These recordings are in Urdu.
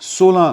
16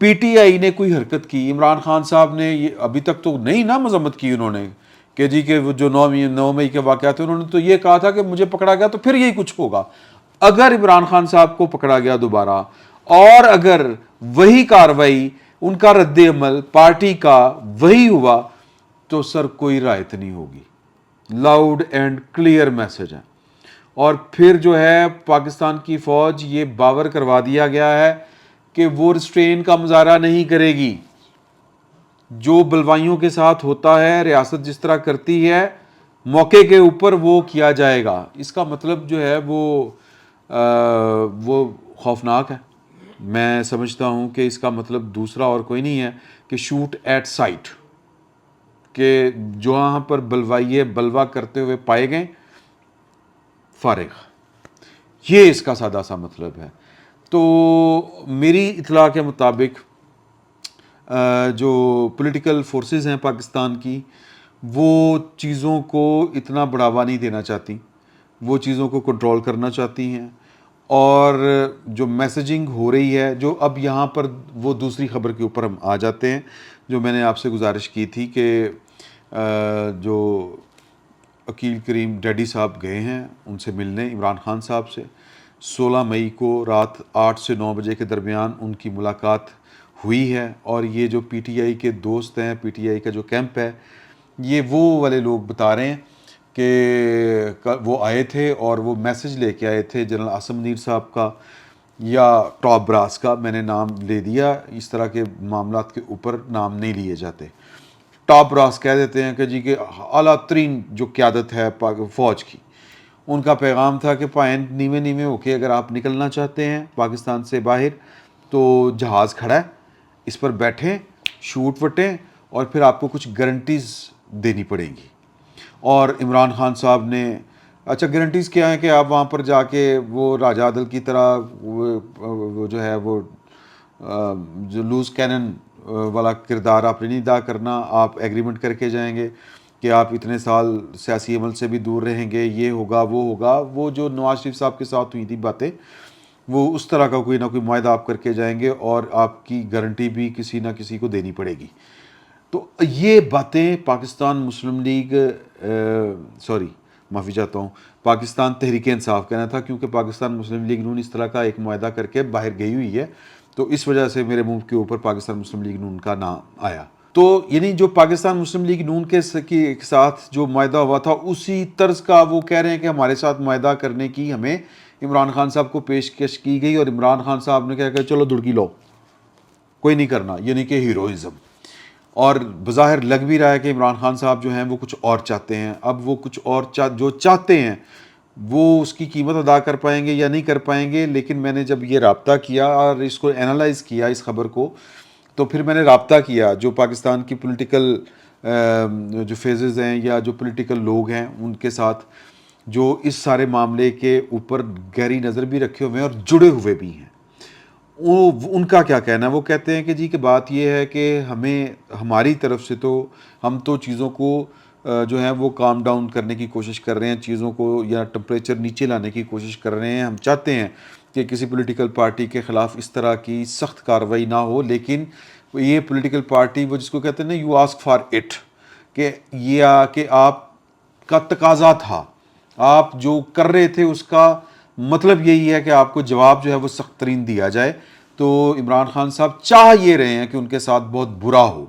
PTI نے کوئی حرکت کی, عمران خان صاحب نے یہ ابھی تک تو نہیں نا مذمت کی انہوں نے کہ جی کہ وہ جو 9 مئی کے واقعات تھے, انہوں نے تو یہ کہا تھا کہ مجھے پکڑا گیا تو پھر یہی کچھ ہوگا. اگر عمران خان صاحب کو پکڑا گیا دوبارہ اور اگر وہی کاروائی, ان کا رد عمل پارٹی کا وہی ہوا, تو سر کوئی رعایت نہیں ہوگی. لاؤڈ اینڈ کلیئر میسج ہے. اور پھر جو ہے پاکستان کی فوج یہ باور کروا دیا گیا ہے کہ وہ ریسٹرین کا مظاہرہ نہیں کرے گی. جو بلوائیوں کے ساتھ ہوتا ہے, ریاست جس طرح کرتی ہے, موقع کے اوپر وہ کیا جائے گا. اس کا مطلب جو ہے وہ خوفناک ہے. میں سمجھتا ہوں کہ اس کا مطلب دوسرا اور کوئی نہیں ہے کہ شوٹ ایٹ سائٹ, کہ جہاں پر بلوائیے بلوا کرتے ہوئے پائے گئے فارغ. یہ اس کا سادہ سا مطلب ہے. تو میری اطلاع کے مطابق جو پولیٹیکل فورسز ہیں پاکستان کی, وہ چیزوں کو اتنا بڑھاوا نہیں دینا چاہتی, وہ چیزوں کو کنٹرول کرنا چاہتی ہیں. اور جو میسیجنگ ہو رہی ہے, جو اب یہاں پر وہ دوسری خبر کے اوپر ہم آ جاتے ہیں جو میں نے آپ سے گزارش کی تھی کہ جو عقیل کریم ڈیڈی صاحب گئے ہیں ان سے ملنے عمران خان صاحب سے. 16 مئی کو رات 8 سے 9 بجے کے درمیان ان کی ملاقات ہوئی ہے. اور یہ جو PTI کے دوست ہیں, PTI کا جو کیمپ ہے, یہ وہ والے لوگ بتا رہے ہیں کہ وہ آئے تھے اور وہ میسج لے کے آئے تھے جنرل عاصم منیر صاحب کا یا ٹاپ براس کا. میں نے نام لے دیا, اس طرح کے معاملات کے اوپر نام نہیں لیے جاتے. ٹاپ براس کہہ دیتے ہیں کہ جی کہ اعلیٰ ترین جو قیادت ہے فوج کی, ان کا پیغام تھا کہ پائن نیوے نیوے ہو کے اگر آپ نکلنا چاہتے ہیں پاکستان سے باہر تو جہاز کھڑا ہے, اس پر بیٹھیں, شوٹ وٹیں, اور پھر آپ کو کچھ گارنٹیز دینی پڑیں گی. اور عمران خان صاحب نے اچھا گارنٹیز کیا ہے کہ آپ وہاں پر جا کے وہ راجہ عادل کی طرح وہ جو ہے وہ جو لوز کینن والا کردار آپ نے نہیں ادا کرنا. آپ ایگریمنٹ کر کے جائیں گے کہ آپ اتنے سال سیاسی عمل سے بھی دور رہیں گے, یہ ہوگا وہ ہوگا. وہ جو نواز شریف صاحب کے ساتھ ہوئی تھی باتیں, وہ اس طرح کا کوئی نہ کوئی معاہدہ آپ کر کے جائیں گے اور آپ کی گارنٹی بھی کسی نہ کسی کو دینی پڑے گی. تو یہ باتیں پاکستان مسلم لیگ معافی چاہتا ہوں, پاکستان تحریک انصاف کہنا تھا, کیونکہ پاکستان مسلم لیگ نون اس طرح کا ایک معاہدہ کر کے باہر گئی ہوئی ہے, تو اس وجہ سے میرے منہ کے اوپر پاکستان مسلم لیگ نون کا نام آیا. تو یعنی جو پاکستان مسلم لیگ نون کے ساتھ جو معاہدہ ہوا تھا اسی طرز کا وہ کہہ رہے ہیں کہ ہمارے ساتھ معاہدہ کرنے کی ہمیں عمران خان صاحب کو پیشکش کی گئی, اور عمران خان صاحب نے کہا کہ چلو دڑکی لو, کوئی نہیں کرنا, یعنی کہ ہیروئزم. اور بظاہر لگ بھی رہا ہے کہ عمران خان صاحب جو ہیں وہ کچھ اور چاہتے ہیں. اب وہ کچھ اور جو چاہتے ہیں وہ اس کی قیمت ادا کر پائیں گے یا نہیں کر پائیں گے. لیکن میں نے جب یہ رابطہ کیا اور اس کو انالائز کیا اس خبر کو, تو پھر میں نے رابطہ کیا جو پاکستان کی پولیٹیکل جو فیزز ہیں یا جو پولیٹیکل لوگ ہیں ان کے ساتھ, جو اس سارے معاملے کے اوپر گہری نظر بھی رکھے ہوئے ہیں اور جڑے ہوئے بھی ہیں. ان کا کیا کہنا ہے؟ وہ کہتے ہیں کہ جی کہ بات یہ ہے کہ ہماری طرف سے تو ہم تو چیزوں کو جو ہے وہ کام ڈاؤن کرنے کی کوشش کر رہے ہیں, چیزوں کو یا ٹمپریچر نیچے لانے کی کوشش کر رہے ہیں. ہم چاہتے ہیں کہ کسی پولیٹیکل پارٹی کے خلاف اس طرح کی سخت کارروائی نہ ہو, لیکن یہ پولیٹیکل پارٹی وہ جس کو کہتے ہیں نا یو آسک فار اٹ, کہ یہ کہ آپ کا تقاضا تھا, آپ جو کر رہے تھے اس کا مطلب یہی ہے کہ آپ کو جواب جو ہے وہ سخت ترین دیا جائے. تو عمران خان صاحب چاہ یہ رہے ہیں کہ ان کے ساتھ بہت برا ہو.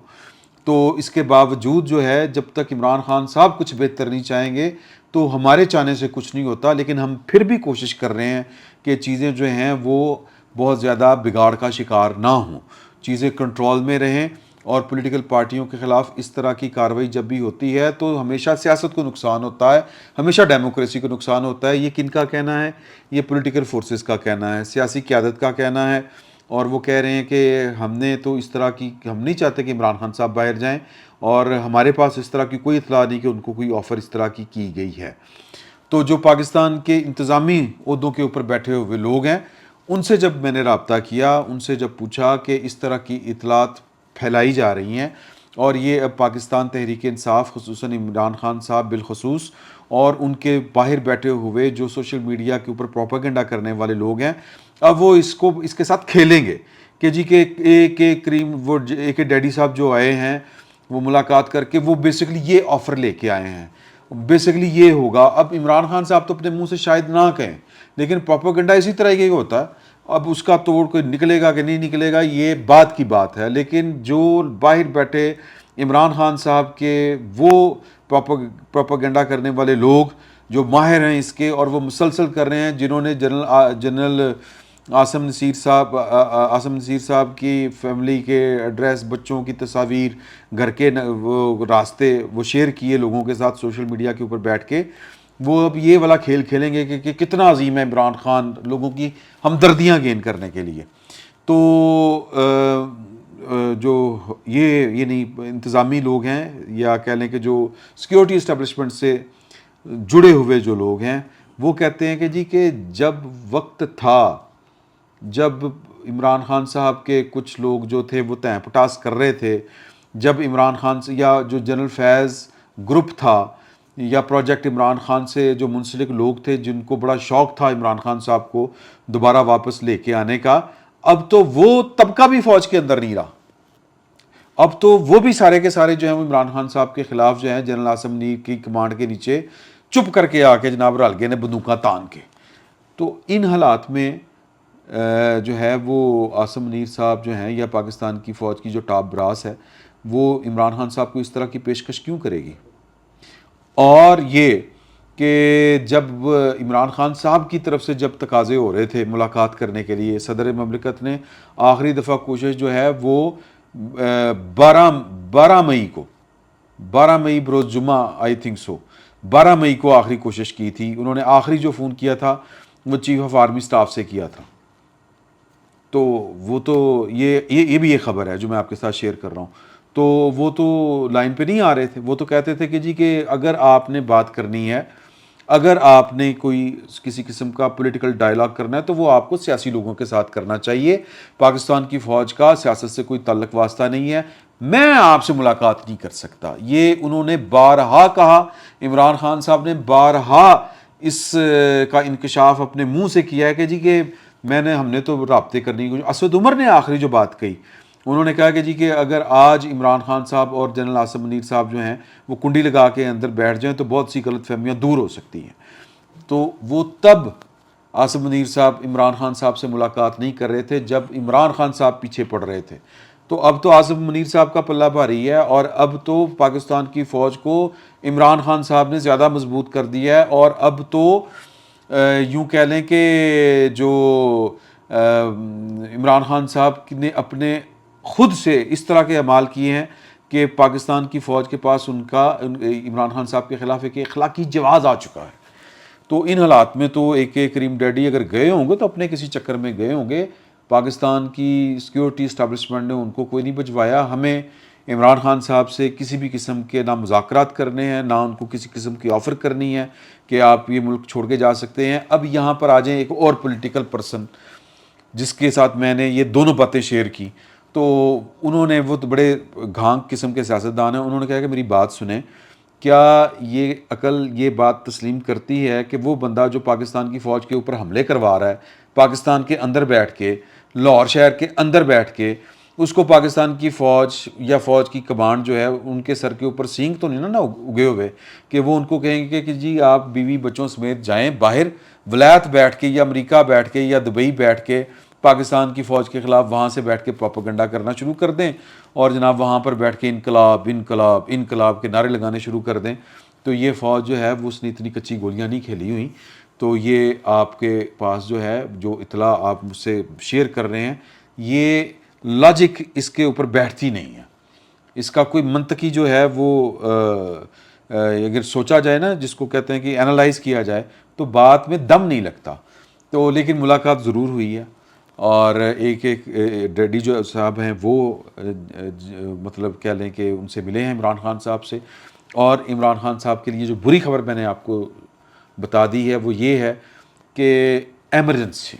تو اس کے باوجود جو ہے جب تک عمران خان صاحب کچھ بہتر نہیں چاہیں گے تو ہمارے چاہنے سے کچھ نہیں ہوتا. لیکن ہم پھر بھی کوشش کر رہے ہیں کہ چیزیں جو ہیں وہ بہت زیادہ بگاڑ کا شکار نہ ہوں, چیزیں کنٹرول میں رہیں. اور پولیٹیکل پارٹیوں کے خلاف اس طرح کی کارروائی جب بھی ہوتی ہے تو ہمیشہ سیاست کو نقصان ہوتا ہے, ہمیشہ ڈیموکریسی کو نقصان ہوتا ہے. یہ کن کا کہنا ہے؟ یہ پولیٹیکل فورسز کا کہنا ہے, سیاسی قیادت کا کہنا ہے. اور وہ کہہ رہے ہیں کہ ہم نے تو اس طرح کی, ہم نہیں چاہتے کہ عمران خان صاحب باہر جائیں, اور ہمارے پاس اس طرح کی کوئی اطلاع نہیں کہ ان کو کوئی آفر اس طرح کی گئی ہے. تو جو پاکستان کے انتظامی عہدوں کے اوپر بیٹھے ہوئے لوگ ہیں ان سے جب میں نے رابطہ کیا, ان سے جب پوچھا کہ اس طرح کی اطلاعات پھیلائی جا رہی ہیں اور یہ اب پاکستان تحریک انصاف خصوصاً عمران خان صاحب بالخصوص اور ان کے باہر بیٹھے ہوئے جو سوشل میڈیا کے اوپر پروپیگنڈا کرنے والے لوگ ہیں, اب وہ اس کے ساتھ کھیلیں گے کہ جی کہ اے کریم وہ اے کے ڈیڈی صاحب جو آئے ہیں وہ ملاقات کر کے وہ بیسکلی یہ آفر لے کے آئے ہیں، بیسکلی یہ ہوگا. اب عمران خان صاحب تو اپنے منہ سے شاید نہ کہیں، لیکن پروپیگنڈا اسی طرح کا ہوتا ہے. اب اس کا توڑ کوئی نکلے گا کہ نہیں نکلے گا یہ بات کی بات ہے، لیکن جو باہر بیٹھے عمران خان صاحب کے وہ پروپیگنڈا کرنے والے لوگ جو ماہر ہیں اس کے، اور وہ مسلسل کر رہے ہیں، جنہوں نے جنرل عاصم نصیر صاحب کی فیملی کے ایڈریس، بچوں کی تصاویر، گھر کے وہ راستے وہ شیئر کیے لوگوں کے ساتھ سوشل میڈیا کے اوپر بیٹھ کے. وہ اب یہ والا کھیل کھیلیں گے کہ کتنا عظیم ہے عمران خان لوگوں کی ہمدردیاں گین کرنے کے لیے. تو جو یہ نہیں انتظامی لوگ ہیں، یا کہہ لیں کہ جو سیکیورٹی اسٹیبلشمنٹ سے جڑے ہوئے جو لوگ ہیں، وہ کہتے ہیں کہ جی کہ جب وقت تھا، جب عمران خان صاحب کے کچھ لوگ جو تھے وہ تہیں پٹاس کر رہے تھے، جب عمران خان سے یا جو جنرل فیض گروپ تھا یا پروجیکٹ عمران خان سے جو منسلک لوگ تھے جن کو بڑا شوق تھا عمران خان صاحب کو دوبارہ واپس لے کے آنے کا، اب تو وہ طبقہ بھی فوج کے اندر نہیں رہا. اب تو وہ بھی سارے کے سارے جو ہیں وہ عمران خان صاحب کے خلاف جو ہیں جنرل عاصم منیر کی کمانڈ کے نیچے چپ کر کے آ کے جناب رل گئے نے بندوقاں تان کے. تو ان حالات میں جو ہے وہ عاصم منیر صاحب جو ہیں یا پاکستان کی فوج کی جو ٹاپ براس ہے وہ عمران خان صاحب کو اس طرح کی پیشکش کیوں کرے گی؟ اور یہ کہ جب عمران خان صاحب کی طرف سے جب تقاضے ہو رہے تھے ملاقات کرنے کے لیے، صدر مملکت نے آخری دفعہ کوشش جو ہے وہ 12 مئی بروز جمعہ آئی تھنک سو 12 مئی کو آخری کوشش کی تھی. انہوں نے آخری جو فون کیا تھا وہ چیف آف آرمی سٹاف سے کیا تھا. تو وہ تو یہ بھی ایک خبر ہے جو میں آپ کے ساتھ شیئر کر رہا ہوں. تو وہ تو لائن پہ نہیں آ رہے تھے، وہ تو کہتے تھے کہ جی کہ اگر آپ نے بات کرنی ہے، اگر آپ نے کوئی کسی قسم کا پولیٹیکل ڈائلاگ کرنا ہے تو وہ آپ کو سیاسی لوگوں کے ساتھ کرنا چاہیے. پاکستان کی فوج کا سیاست سے کوئی تعلق واسطہ نہیں ہے، میں آپ سے ملاقات نہیں کر سکتا. یہ انہوں نے بارہا کہا، عمران خان صاحب نے بارہا اس کا انکشاف اپنے منہ سے کیا ہے کہ جی کہ ہم نے تو رابطے کرنے کی. اسد عمر نے آخری جو بات کہی، انہوں نے کہا کہ جی کہ اگر آج عمران خان صاحب اور جنرل عاصم منیر صاحب جو ہیں وہ کنڈی لگا کے اندر بیٹھ جائیں تو بہت سی غلط فہمیاں دور ہو سکتی ہیں. تو وہ تب عاصم منیر صاحب عمران خان صاحب سے ملاقات نہیں کر رہے تھے جب عمران خان صاحب پیچھے پڑ رہے تھے. تو اب تو عاصم منیر صاحب کا پلہ بھاری ہے، اور اب تو پاکستان کی فوج کو عمران خان صاحب نے زیادہ مضبوط کر دیا ہے. اور اب تو یوں کہہ لیں کہ جو عمران خان صاحب نے اپنے خود سے اس طرح کے اعمال کیے ہیں کہ پاکستان کی فوج کے پاس عمران خان صاحب کے خلاف ایک اخلاقی جواز آ چکا ہے. تو ان حالات میں تو کریم ڈیڈی اگر گئے ہوں گے تو اپنے کسی چکر میں گئے ہوں گے. پاکستان کی سیکیورٹی اسٹیبلشمنٹ نے ان کو کوئی نہیں بھجوایا. ہمیں عمران خان صاحب سے کسی بھی قسم کے نہ مذاکرات کرنے ہیں، نہ ان کو کسی قسم کی آفر کرنی ہے کہ آپ یہ ملک چھوڑ کے جا سکتے ہیں. اب یہاں پر آ جائیں ایک اور پولیٹیکل پرسن جس کے ساتھ میں نے یہ دونوں باتیں شیئر کی. تو انہوں نے، وہ تو بڑے گھانک قسم کے سیاستدان ہیں، انہوں نے کہا کہ میری بات سنیں، کیا یہ عقل یہ بات تسلیم کرتی ہے کہ وہ بندہ جو پاکستان کی فوج کے اوپر حملے کروا رہا ہے پاکستان کے اندر بیٹھ کے، لاہور شہر کے اندر بیٹھ کے، اس کو پاکستان کی فوج یا فوج کی کمانڈ جو ہے ان کے سر کے اوپر سینگ تو نہیں نا اگے ہوئے کہ وہ ان کو کہیں گے کہ جی آپ بیوی بچوں سمیت جائیں باہر ولایت بیٹھ کے یا امریکہ بیٹھ کے یا دبئی بیٹھ کے پاکستان کی فوج کے خلاف وہاں سے بیٹھ کے پروپیگنڈا کرنا شروع کر دیں، اور جناب وہاں پر بیٹھ کے انقلاب انقلاب انقلاب کے نعرے لگانے شروع کر دیں. تو یہ فوج جو ہے وہ اس نے اتنی کچی گولیاں نہیں کھیلی ہوئی. تو یہ آپ کے پاس جو ہے جو اطلاع آپ مجھ سے شیئر کر رہے ہیں، یہ لاجک اس کے اوپر بیٹھتی نہیں ہے. اس کا کوئی منطقی جو ہے وہ اگر سوچا جائے نا، جس کو کہتے ہیں کہ انالائز کیا جائے، تو بات میں دم نہیں لگتا. تو لیکن ملاقات ضرور ہوئی ہے، اور ایک ڈیڈی جو صاحب ہیں وہ مطلب کہہ لیں کہ ان سے ملے ہیں عمران خان صاحب سے. اور عمران خان صاحب کے لیے جو بری خبر میں نے آپ کو بتا دی ہے وہ یہ ہے کہ ایمرجنسی،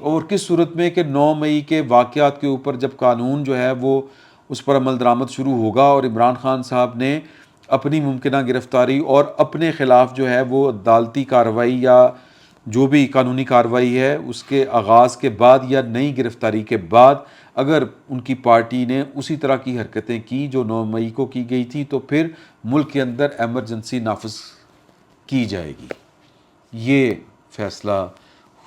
اور کس صورت میں کہ 9 مئی کے واقعات کے اوپر جب قانون جو ہے وہ اس پر عمل درآمد شروع ہوگا اور عمران خان صاحب نے اپنی ممکنہ گرفتاری اور اپنے خلاف جو ہے وہ عدالتی کارروائی یا جو بھی قانونی کارروائی ہے اس کے آغاز کے بعد یا نئی گرفتاری کے بعد اگر ان کی پارٹی نے اسی طرح کی حرکتیں کی جو 9 مئی کو کی گئی تھی تو پھر ملک کے اندر ایمرجنسی نافذ کی جائے گی. یہ فیصلہ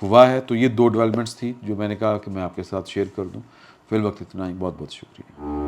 ہوا ہے. تو یہ 2 ڈیولپمنٹس تھی جو میں نے کہا کہ میں آپ کے ساتھ شیئر کر دوں. فی الوقت اتنا ہی. بہت بہت شکریہ.